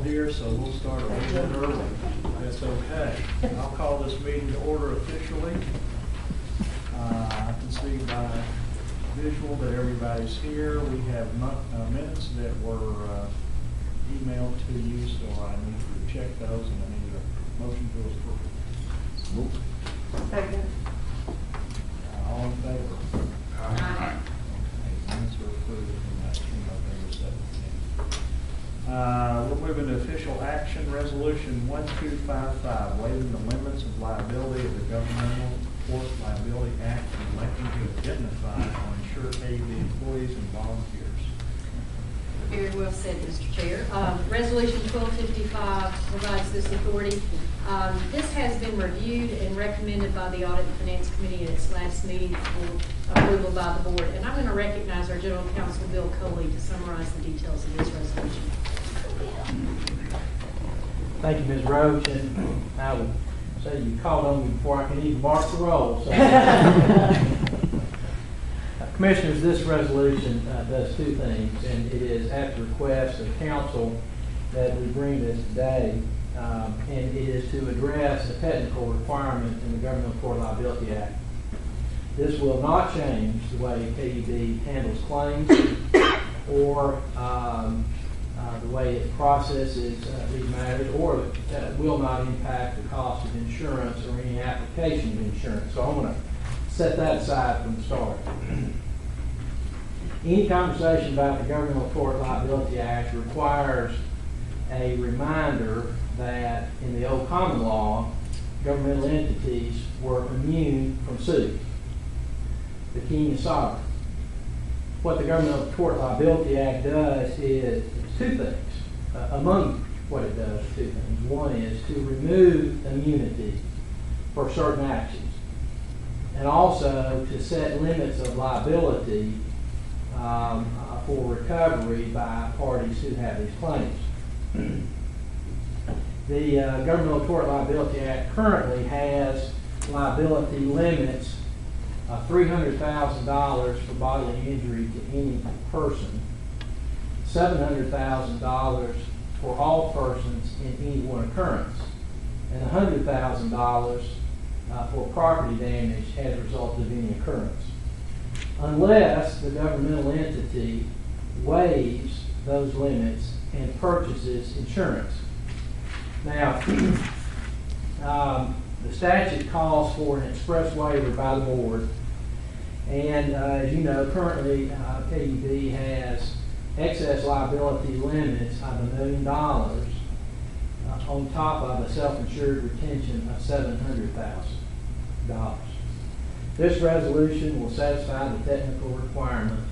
here, so we'll start a little bit early. That's okay. I'll call this meeting to order officially. I can see by visual that everybody's here. We have minutes that were emailed to you, so I need to check those, and I need a motion to approve. Second. All in favor? Aye. Minutes are approved from November 17th. We're moving to official action, resolution 1255, waiving the limits of liability of the Governmental Tort Liability Act and electing to indemnify or insure KUB employees and volunteers. Very well said, Mr. Chair. Resolution 1255 provides this authority. This has been reviewed and recommended by the Audit and Finance Committee at its last meeting for approval by the board. And I'm going to recognize our General Counsel, Bill Coley, to summarize the details of this resolution. Thank you, Ms. Roach, and I would say you called on me before I can even mark the roll. So. Commissioners, this resolution does two things, and it is at the request of council that we bring this today, and it is to address a technical requirement in the Governmental Tort Liability Act. This will not change the way KUB handles claims or the way it processes these matters, or will not impact the cost of insurance or any application of insurance. So I'm going to set that aside from the start. Any conversation about the Governmental Tort Liability Act requires a reminder that in the old common law, governmental entities were immune from suit. The king is sovereign. What the Governmental Tort Liability Act does is two things. Among what it does, two things. One is to remove immunity for certain actions, and also to set limits of liability for recovery by parties who have these claims. The Governmental Tort Liability Act currently has liability limits of $300,000 for bodily injury to any person, $700,000 for all persons in any one occurrence, and $100,000 for property damage as a result of any occurrence, unless the governmental entity waives those limits and purchases insurance. Now, the statute calls for an express waiver by the board, and as you know, currently KUB has excess liability limits of $1 million on top of a self-insured retention of $700,000. This resolution will satisfy the technical requirement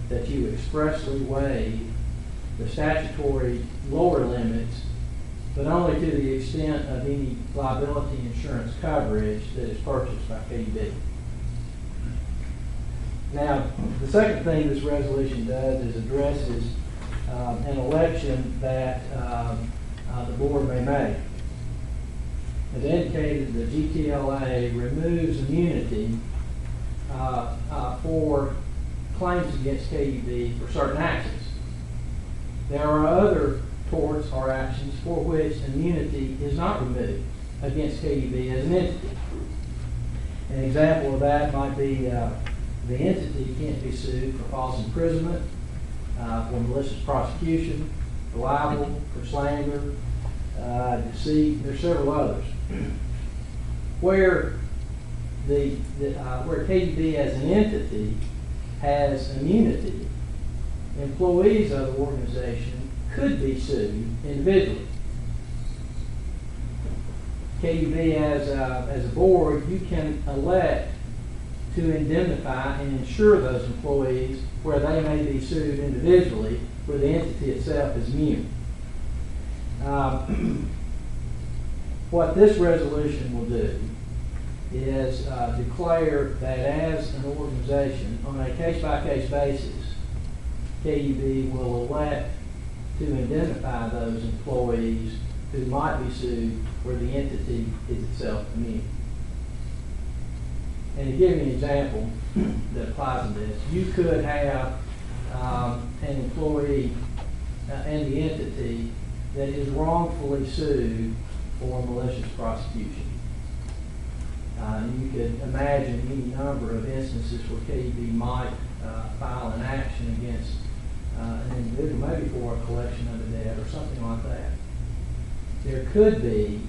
that you expressly waive the statutory lower limits, but only to the extent of any liability insurance coverage that is purchased by KUB. Now, the second thing this resolution does is addresses an election that the board may make. As indicated, the GTLA removes immunity for claims against KUB for certain actions. There are other torts or actions for which immunity is not removed against KUB as an entity. An example of that might be the entity can't be sued for false imprisonment, for malicious prosecution, for libel, for slander, deceit. There's several others. Where where KUB as an entity has immunity, employees of the organization could be sued individually. KUB as a board, you can elect to indemnify and insure those employees where they may be sued individually, where the entity itself is immune. What this resolution will do is declare that as an organization, on a case-by-case basis, KUB will elect to indemnify those employees who might be sued where the entity is itself immune. And to give you an example that applies to this, you could have an employee and the entity that is wrongfully sued for malicious prosecution. You could imagine any number of instances where KUB might file an action against an individual, maybe for a collection of a debt or something like that. There could be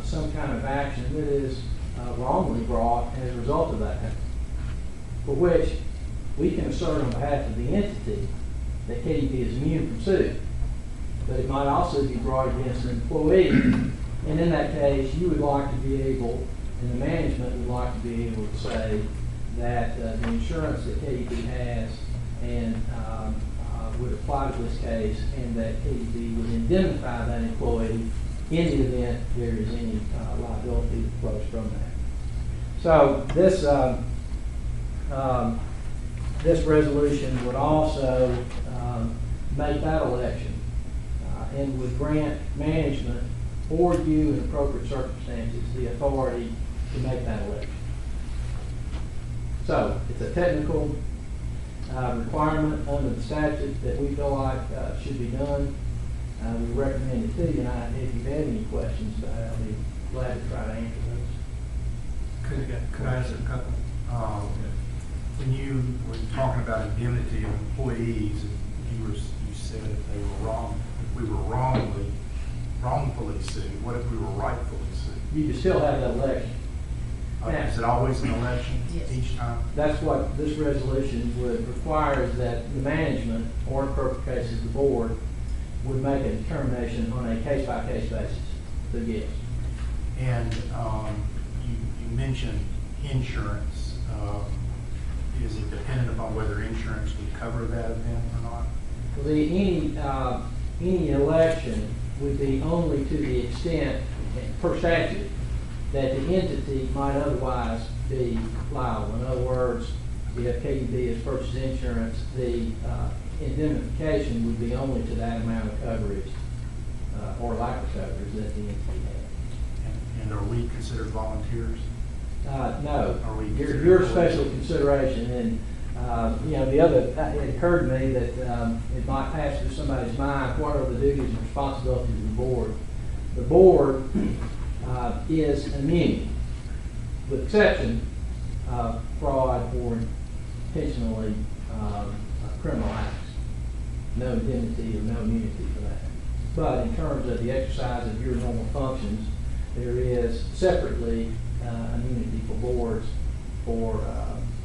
some kind of action that is wrongly brought as a result of that, for which we can assert on behalf of the entity that KUB is immune from suit. But it might also be brought against an employee, and in that case, you would like to be able, and the management would like to be able to say that the insurance that KUB has and would apply to this case, and that KUB would indemnify that employee in the event there is any liability that flows from that. So this resolution would also make that election and would grant management or you in appropriate circumstances the authority to make that election. So it's a technical requirement under the statute that we feel like should be done. We recommend it to you, and if you have any questions, I'll be glad to try to answer those. Could I ask a couple? When you were talking about indemnity of employees, and you said if they were wrong, if we were wrongfully sued, what if we were rightfully sued? You can still have that election. Is it always an election Yes. each time? That's what this resolution would require, is that the management, or in appropriate cases, the board, would make a determination on a case-by-case basis. So yes. And you mentioned insurance. Is it dependent upon whether insurance would cover that event or not? Well, any election would be only to the extent, per statute, that the entity might otherwise be liable. In other words, if KUB has purchased insurance, the indemnification would be only to that amount of coverage or lack of coverage that the entity has. And are we considered volunteers? No, Are we you're a special consideration, and it occurred to me that it might pass through somebody's mind, what are the duties and responsibilities of the board? The board is immune, with exception of fraud or intentionally criminal acts. No indemnity or no immunity for that. But in terms of the exercise of your normal functions, there is separately immunity for boards for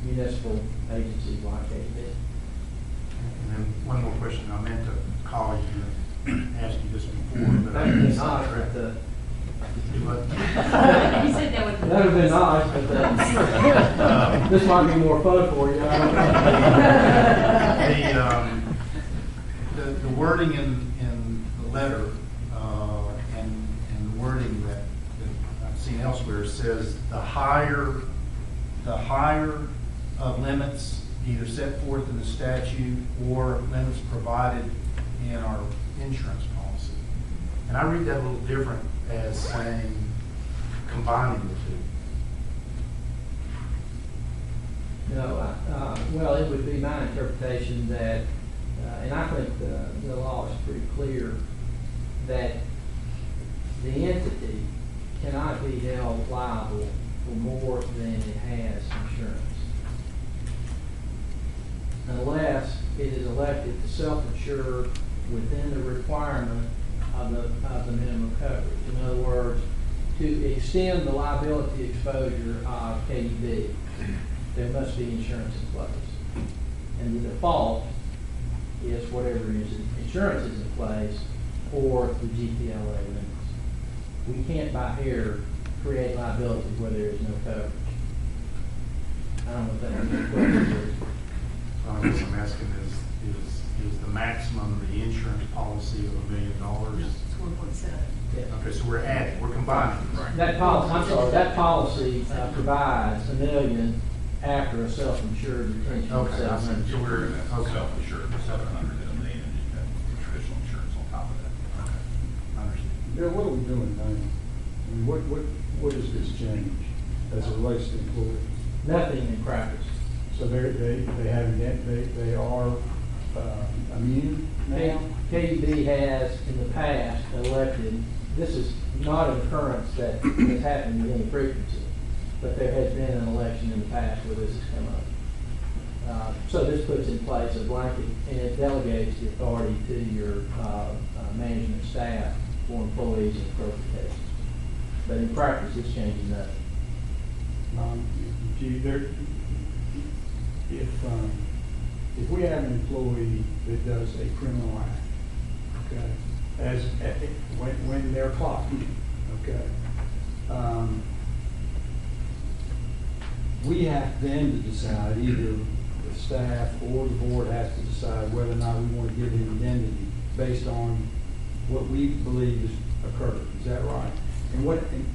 municipal agencies like KUB. And then one more question. I meant to call you and ask you this before, but That I would be missed nice, that. but He said that would be. that would have been nice, but this might be more fun for you. I don't know. The wording in the letter and the wording that I've seen elsewhere says the higher of limits either set forth in the statute or limits provided in our insurance policy. And I read that a little different as saying combining the two. No, well, it would be my interpretation that, and I think the law is pretty clear, that the entity cannot be held liable for more than it has insurance, unless it is elected to self-insure within the requirement of the minimum coverage. In other words, to extend the liability exposure of KUB, there must be insurance in place. And the default is whatever insurance is in place or the GPLA limits. We can't by here create liability where there is no coverage. I don't know if that answers your question. I guess I'm asking is the maximum of the insurance policy of $1 million? It's 1.7. Yeah. Okay, so we're combining. Right. That policy provides $1 million after a self-insured retention of Okay, I see. $700. So we're Self-insured for $700 and $1 million, and you've got traditional insurance on top of that. okay. I understand. Bill, what are we doing now? I mean, what is this change as it relates to employees? Nothing in practice. So they are immune now? KUB has in the past elected, this is not an occurrence that has happened with any frequency, but there has been an election in the past where this has come up. So this puts in place a blanket, and it delegates the authority to your management staff for employees in appropriate cases. But in practice, it's changing nothing. If we have an employee that does a criminal act, okay, when they're clocked, okay, we have then to decide, either the staff or the board has to decide whether or not we want to give him indemnity based on what we believe has occurred. Is that right?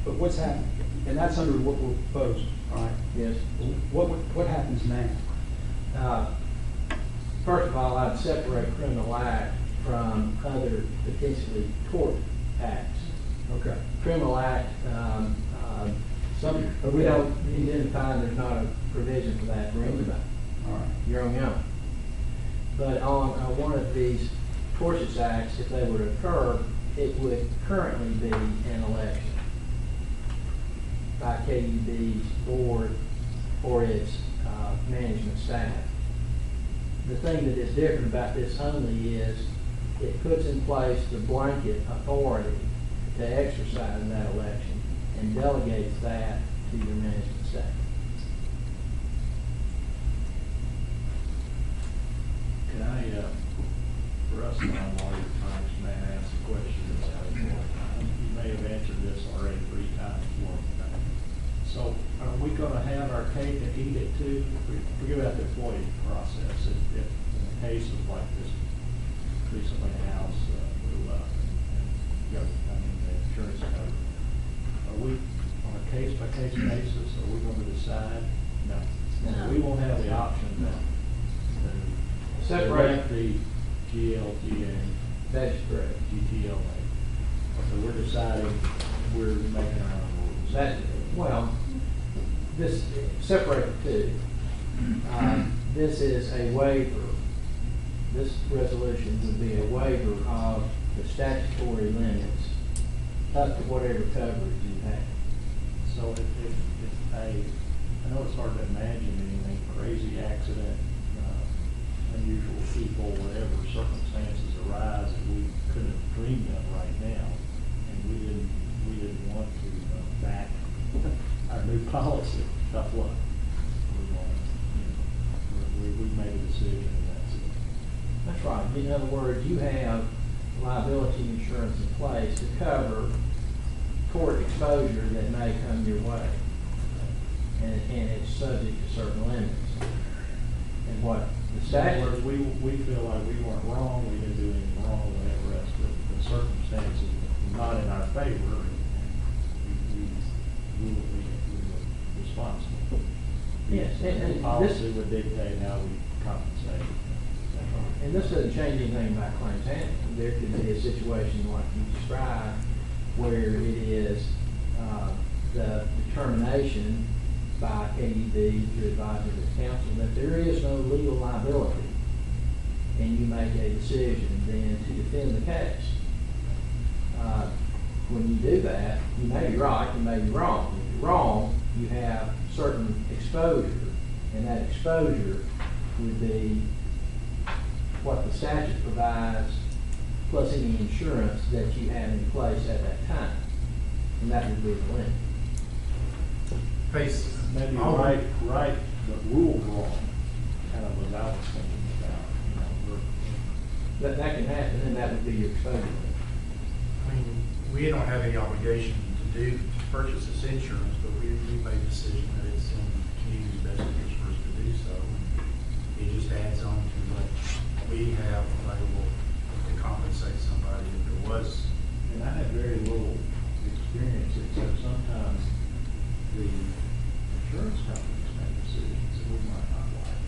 But what's happened? And that's under what we're proposing, right? Yes. What happens now? First of all, I'd separate criminal act from other potentially tort acts. Okay. Criminal act, we don't identify, there's not a provision for that for anybody. All right. You're on your own. But on one of these tortious acts, if they were to occur, it would currently be an election by KUB's board or its management staff. The thing that is different about this only is it puts in place the blanket authority to exercise that election and delegates that to your management staff. Can I, for us non-lawyer types, may I ask a question that's out of order? You may have answered this already 3 times more than that. So are we gonna have our cake and eat it too? Forget about the employee process. If in the case of like this, recently a house blew up and the insurance covered, are we on a case-by-case basis, are we gonna decide? No. No. We won't have the option to Separate. the GLGA, That's correct. GTLA. So we're deciding, we're making our own rules. That, well, this, separate the two. This is a waiver. This resolution would be a waiver of the statutory limits up to whatever coverage you have. So if I know it's hard to imagine anything, crazy accident, unusual people, whatever circumstances arise that we couldn't have dreamed of right now, and we didn't want to back our new policy. Tough luck. We made a decision, and that's it. That's right. In other words, you have liability insurance in place to cover tort exposure that may come your way. And it's subject to certain limits. And what the In other statute, words, we feel like we weren't wrong, we didn't do anything wrong, whatever else, but the circumstances were not in our favor, and we were responsible. yes, and The this, policy would dictate how we compensate. and this doesn't change anything about claims handling. There could be a situation like you described where it is the determination by KUB through advisory of the council that there is no legal liability, and you make a decision then to defend the case. When you do that, you may be right, you may be wrong. If you're wrong, you have certain exposure, and that exposure would be what the statute provides, plus any insurance that you have in place at that time, and that would be the limit. Face. Maybe right the rule wrong, kind of what I was thinking about, That can happen, and that would be your exposure limit. I mean, we don't have any obligation to purchase this insurance, but we made a decision that it's in community's best interest for us to do so. It just adds on to what we have available to compensate somebody if there was. And I had very little experience, except sometimes the insurance companies make decisions that we might not like.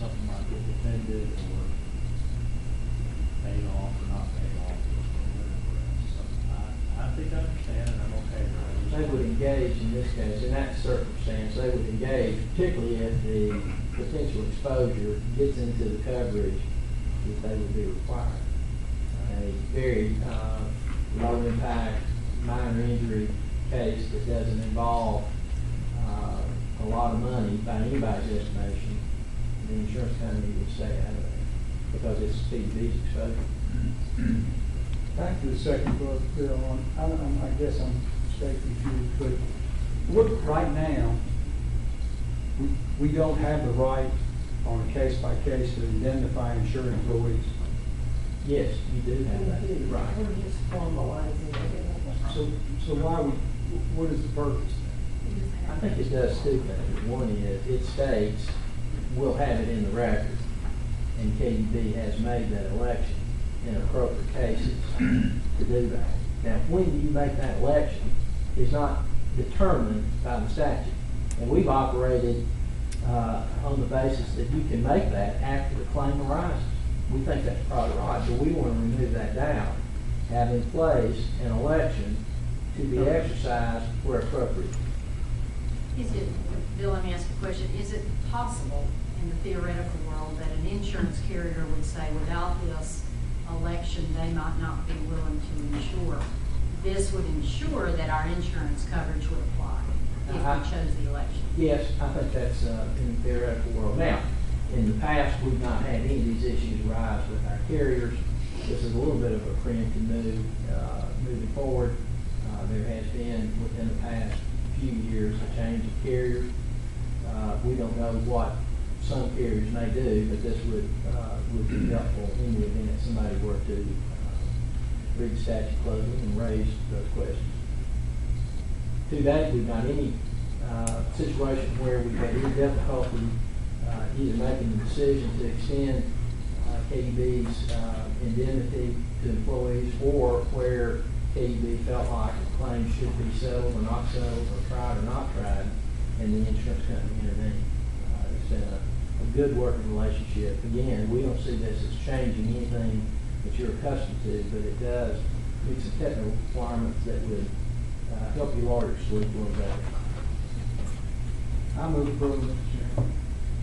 Something might get defended or paid off or not paid off or whatever else. So I think I understand and I'm okay with it. They would engage in this case, in that circumstance, they would engage, particularly if the potential exposure gets into the coverage that they would be required. A very low impact, minor injury case that doesn't involve a lot of money by anybody's estimation, the insurance company would stay out of that because it's PDB's exposure. Back to the second bill, I guess I'm staying confused, but what, right now, we don't have the right on a case-by-case to indemnify insured employees. Yes, you do have that, right. We're just formalizing it. So why what is the purpose? I think it does two things. One is, it states, we'll have it in the record, and KUB has made that election in appropriate cases to do that. Now, when you make that election is not determined by the statute. And we've operated on the basis that you can make that after the claim arises. We think that's probably right, but we want to remove that down, have in place an election to be exercised where appropriate. Is it, Bill, let me ask you a question. Is it possible in the theoretical world that an insurance carrier would say, without this election, they might not be willing to insure? This would ensure that our insurance coverage would apply if we chose the election. Yes, I think that's in the theoretical world. Now, in the past, we've not had any of these issues rise with our carriers. This is a little bit of a preemptive move moving forward. There has been, within the past few years, a change of carriers. We don't know what some carriers may do, but this would be helpful in the event somebody were to read the statute closely and raise those questions. To that, we've not any situation where we've had any difficulty either making the decision to extend KUB's indemnity to employees, or where KUB felt like a claim should be settled or not settled, or tried or not tried, and the insurance company intervened. It's been a good working relationship. Again, we don't see this as changing anything that you're accustomed to, but it does meet some technical requirements that would help you lawyers sleep a little better. I move approval, Mr. Chairman.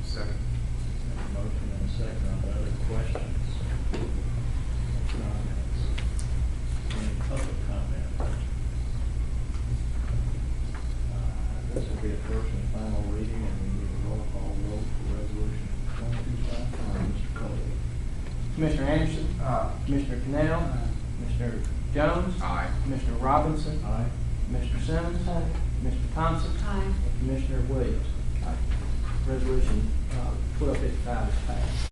Second. Motion and a second. Are there other questions? Comments? Any public comment? This will be a first and final reading, and we need a roll call vote for resolution 2255. Mr. Cole. Commissioner Anderson? Commissioner Cannell? Commissioner Jones? Aye. Commissioner Robinson? Aye. Commissioner Simmons? Mr. Thompson? Aye. And Commissioner Williams? Resolution 1255 is passed.